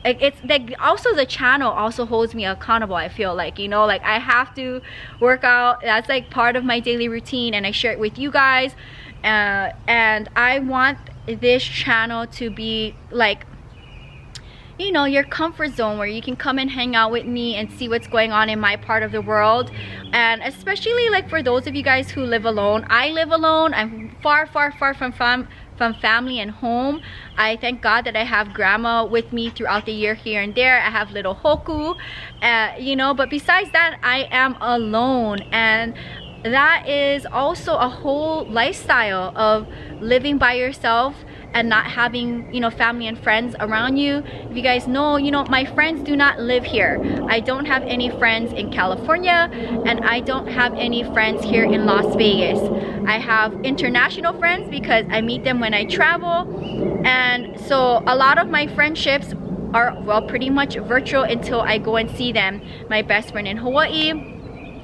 it's like, also the channel also holds me accountable. I feel like, you know, like I have to work out. That's like part of my daily routine, and I share it with you guys. And I want this channel to be like, you know, your comfort zone where you can come and hang out with me and see what's going on in my part of the world. And especially like for those of you guys who live alone. I live alone. I'm far from family and home. I thank God that I have grandma with me throughout the year here and there. I have little Hoku, you know, but besides that, I am alone. And that is also a whole lifestyle of living by yourself and not having, you know, family and friends around you. If you guys know, you know, my friends do not live here. I don't have any friends in California, and I don't have any friends here in Las Vegas. I have international friends because I meet them when I travel, and so a lot of my friendships are, well, pretty much virtual until I go and see them. My best friend in Hawaii,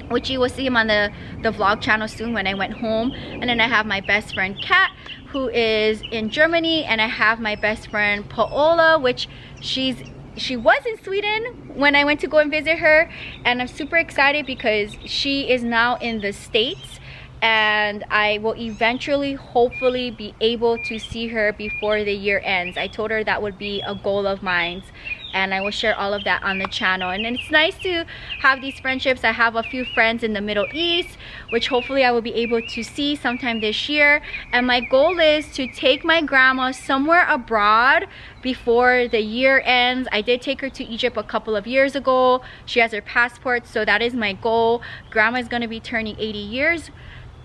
which you will see him on the vlog channel soon when I went home. And then I have my best friend Kat, who is in Germany, and I have my best friend Paola, which she was in Sweden when I went to go and visit her, and I'm super excited because she is now in the States, and I will eventually hopefully be able to see her before the year ends. I told her that would be a goal of mine, and I will share all of that on the channel. And it's nice to have these friendships. I have a few friends in the Middle East, which hopefully I will be able to see sometime this year. And my goal is to take my grandma somewhere abroad before the year ends. I did take her to Egypt a couple of years ago. She has her passport, so that is my goal. Grandma is going to be turning 80 years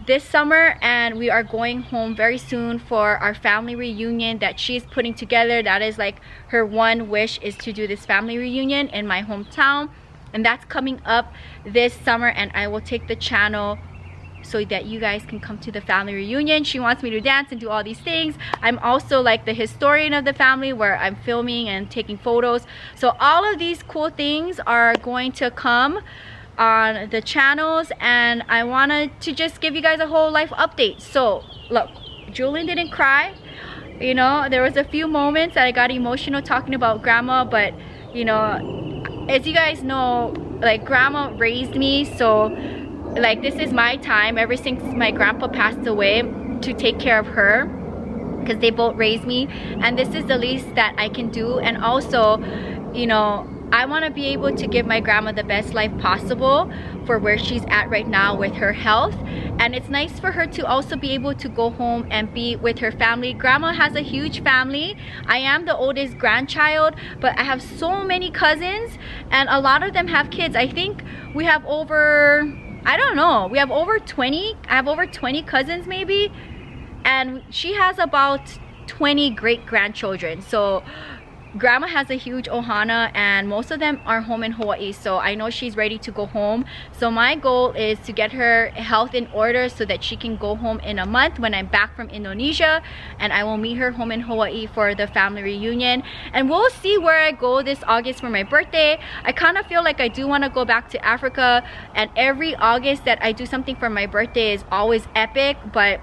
this summer, and we are going home very soon for our family reunion that she's putting together. That is like her one wish, is to do this family reunion in my hometown, and that's coming up this summer. And I will take the channel so that you guys can come to the family reunion. She wants me to dance and do all these things. I'm also like the historian of the family, where I'm filming and taking photos. So all of these cool things are going to come on the channels, and I wanted to just give you guys a whole life update. So look, Jewelyn didn't cry. You know, there was a few moments that I got emotional talking about grandma, but you know, as you guys know, like grandma raised me, so like this is my time ever since my grandpa passed away to take care of her, because they both raised me, and this is the least that I can do. And also, you know, I want to be able to give my grandma the best life possible for where she's at right now with her health. And it's nice for her to also be able to go home and be with her family. Grandma has a huge family. I am the oldest grandchild, but I have so many cousins, and a lot of them have kids. I think we have over, I don't know, we have over 20. I have over 20 cousins maybe, and she has about 20 great grandchildren. So grandma has a huge ohana, and most of them are home in Hawaii, so I know she's ready to go home. So my goal is to get her health in order so that she can go home in a month when I'm back from Indonesia, and I will meet her home in Hawaii for the family reunion. And we'll see where I go this August for my birthday. I kind of feel like I do want to go back to Africa, and every August that I do something for my birthday is always epic, but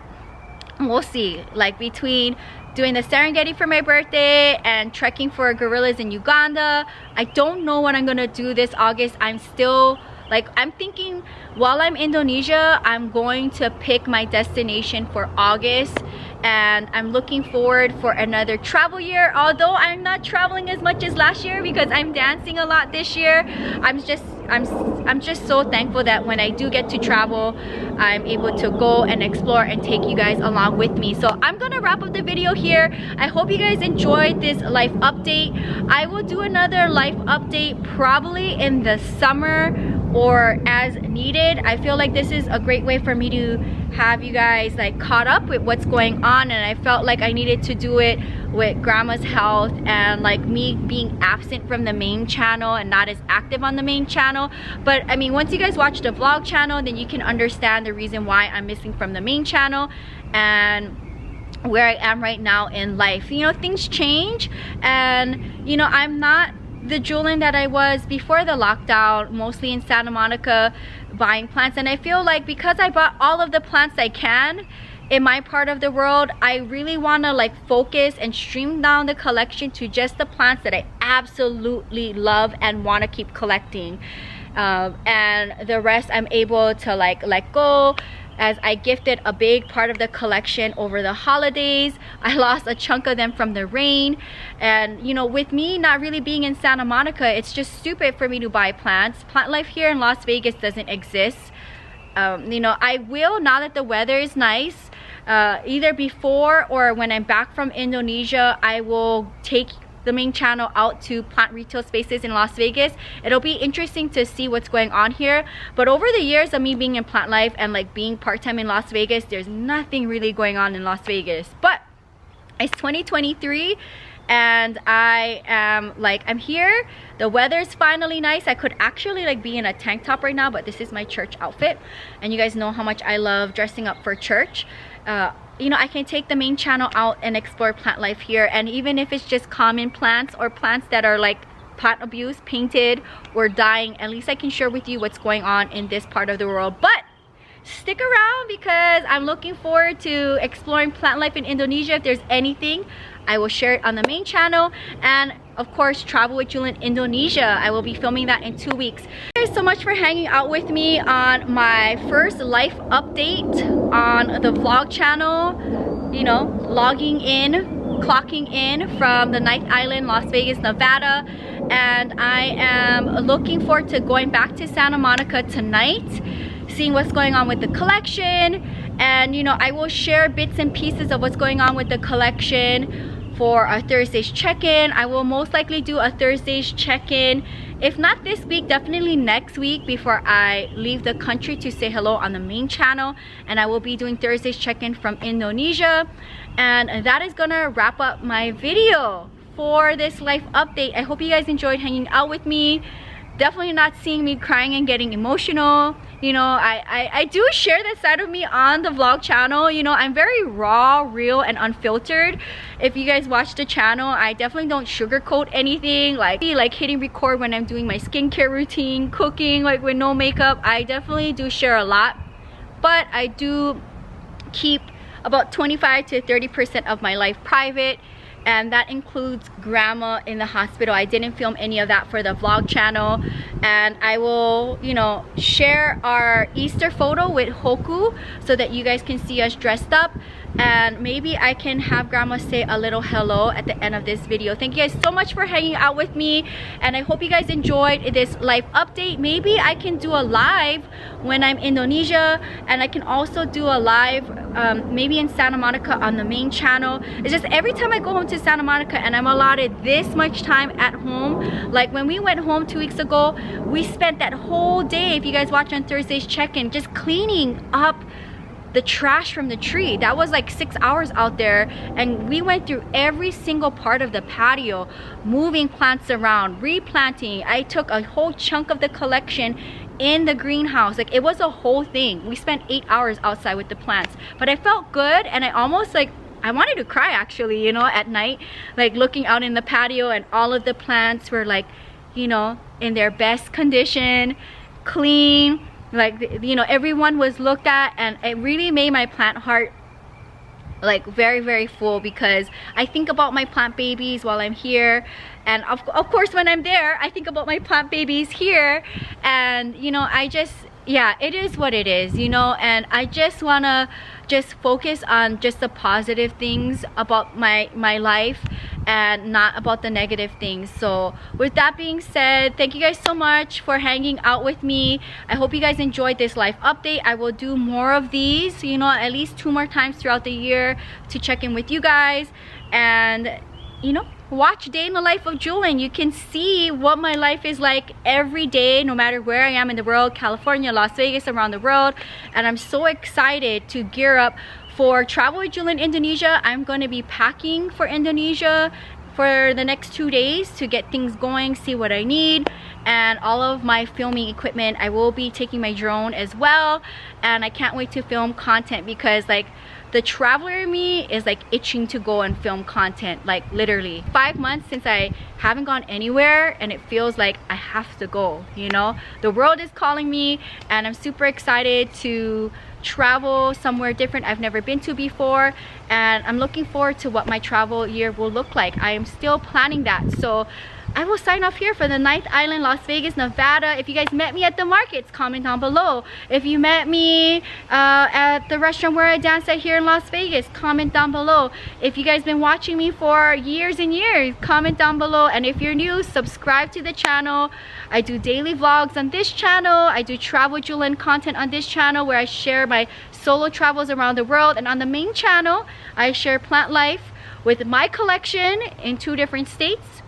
we'll see. Like between doing the Serengeti for my birthday and trekking for gorillas in Uganda. I don't know what I'm gonna do this August. I'm still like, I'm thinking while I'm in Indonesia, I'm going to pick my destination for August, and I'm looking forward for another travel year. Although I'm not traveling as much as last year because I'm dancing a lot this year, I'm just so thankful that when I do get to travel, I'm able to go and explore and take you guys along with me. So I'm gonna wrap up the video here. I hope you guys enjoyed this life update. I will do another life update probably in the summer or as needed. I feel like this is a great way for me to have you guys like caught up with what's going on, and I felt like I needed to do it with grandma's health and like me being absent from the main channel and not as active on the main channel. But I mean, once you guys watch the vlog channel, then you can understand the reason why I'm missing from the main channel and where I am right now in life. You know, things change, and you know, I'm not the Jewelyn that I was before the lockdown, mostly in Santa Monica buying plants. And I feel like because I bought all of the plants I can in my part of the world, I really want to like focus and stream down the collection to just the plants that I absolutely love and want to keep collecting, and the rest I'm able to like let go, as I gifted a big part of the collection over the holidays. I lost a chunk of them from the rain, and you know, with me not really being in Santa Monica, it's just stupid for me to buy plants. Plant life here in Las Vegas doesn't exist. You know, I will, now that the weather is nice, either before or when I'm back from Indonesia, I will take the main channel out to plant retail spaces in Las Vegas. It'll be interesting to see what's going on here. But over the years of me being in plant life and like being part-time in Las Vegas, there's nothing really going on in Las Vegas. But it's 2023 and I am like, I'm here. The weather's finally nice. I could actually like be in a tank top right now, but this is my church outfit, and you guys know how much I love dressing up for church. You know, I can take the main channel out and explore plant life here, and even if it's just common plants or plants that are like plant abuse, painted or dying, at least I can share with you what's going on in this part of the world. But stick around because I'm looking forward to exploring plant life in Indonesia. If there's anything, I will share it on the main channel, and of course Travel with Jewelyn Indonesia, I will be filming that in 2 weeks. Thank you guys so much for hanging out with me on my first life update on the vlog channel. You know, logging in, clocking in from the 9th Island, Las Vegas, Nevada, and I am looking forward to going back to Santa Monica tonight, seeing what's going on with the collection. And you know, I will share bits and pieces of what's going on with the collection for our Thursday's check-in. I will most likely do a Thursday's check-in, if not this week, definitely next week before I leave the country to say hello on the main channel. And I will be doing Thursday's check-in from Indonesia, and that is gonna wrap up my video for this life update. I hope you guys enjoyed hanging out with me. Definitely not seeing me crying and getting emotional. You know, I do share that side of me on the vlog channel. You know, I'm very raw, real, and unfiltered. If you guys watch the channel, I definitely don't sugarcoat anything. Like hitting record when I'm doing my skincare routine, cooking like with no makeup. I definitely do share a lot, but I do keep about 25 to 30% of my life private, and that includes grandma in the hospital. I didn't film any of that for the vlog channel, and I will, you know, share our Easter photo with Hoku so that you guys can see us dressed up, and maybe I can have grandma say a little hello at the end of this video. Thank you guys so much for hanging out with me, and I hope you guys enjoyed this live update. Maybe I can do a live when I'm in Indonesia, and I can also do a live maybe in Santa Monica on the main channel. It's just every time I go home to Santa Monica and I'm allotted this much time at home, like when we went home 2 weeks ago, we spent that whole day, if you guys watch on Thursday's check-in, just cleaning up the trash from the tree. That was like 6 hours out there, and we went through every single part of the patio, moving plants around, replanting. I took a whole chunk of the collection in the greenhouse. Like, it was a whole thing. We spent 8 hours outside with the plants, but I felt good, and I almost like, I wanted to cry actually, you know, at night, like looking out in the patio and all of the plants were like, you know, in their best condition, clean, like, you know, everyone was looked at, and it really made my plant heart like very full, because I think about my plant babies while I'm here, and of course when I'm there I think about my plant babies here. And you know, I just, yeah, it is what it is, you know, and I just wanna just focus on just the positive things about my life and not about the negative things. So with that being said, thank you guys so much for hanging out with me. I hope you guys enjoyed this life update. I will do more of these, you know, at least 2 more times throughout the year to check in with you guys. And you know, watch Day in the Life of Jewelyn. You can see what my life is like every day, no matter where I am in the world, California, Las Vegas, around the world. And I'm so excited to gear up for Travel with Jewelyn Indonesia. I'm going to be packing for Indonesia for the next 2 days to get things going, see what I need, and all of my filming equipment. I will be taking my drone as well, and I can't wait to film content, because like the traveler in me is like itching to go and film content. Like literally 5 months since I haven't gone anywhere, and it feels like I have to go, you know. The world is calling me, and I'm super excited to travel somewhere different I've never been to before, and I'm looking forward to what my travel year will look like. I am still planning that. So I will sign off here for the 9th Island, Las Vegas, Nevada. If you guys met me at the markets, comment down below. If you met me at the restaurant where I danced at here in Las Vegas, comment down below. If you guys been watching me for years and years, comment down below. And if you're new, subscribe to the channel. I do daily vlogs on this channel. I do Travel Jewelyn content on this channel, where I share my solo travels around the world. And on the main channel, I share plant life with my collection in 2 different states,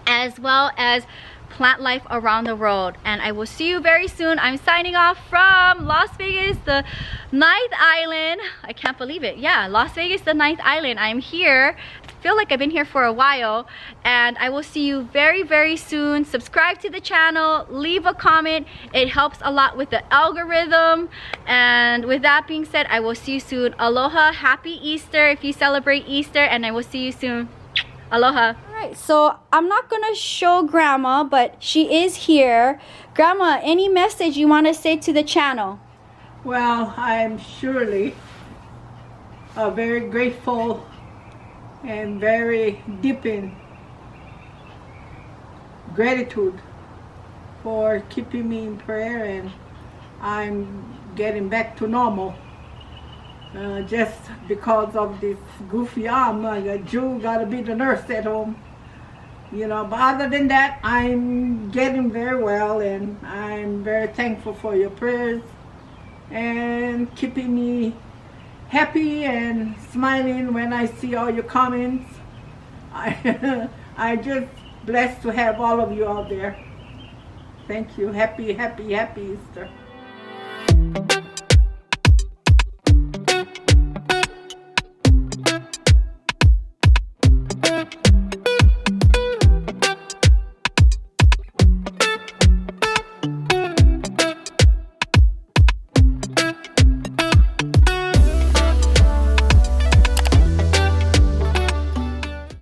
as well as plant life around the world. And I will see you very soon. I'm signing off from Las Vegas, the 9th Island. I can't believe it. Yeah, Las Vegas, the 9th Island. I'm here. I feel like I've been here for a while, and I will see you very soon. Subscribe to the channel, leave a comment. It helps a lot with the algorithm. And with that being said, I will see you soon. Aloha, happy Easter if you celebrate Easter, and I will see you soon. Aloha. Alright, so I'm not gonna show Grandma, but she is here. Grandma, any message you want to say to the channel? Well, I'm surely very grateful and very deep in gratitude for keeping me in prayer, and I'm getting back to normal. Just because of this goofy arm, like Jew gotta be the nurse at home, you know. But other than that, I'm getting very well, and I'm very thankful for your prayers and keeping me happy and smiling when I see all your comments. I just blessed to have all of you out there. Thank you. Happy Easter.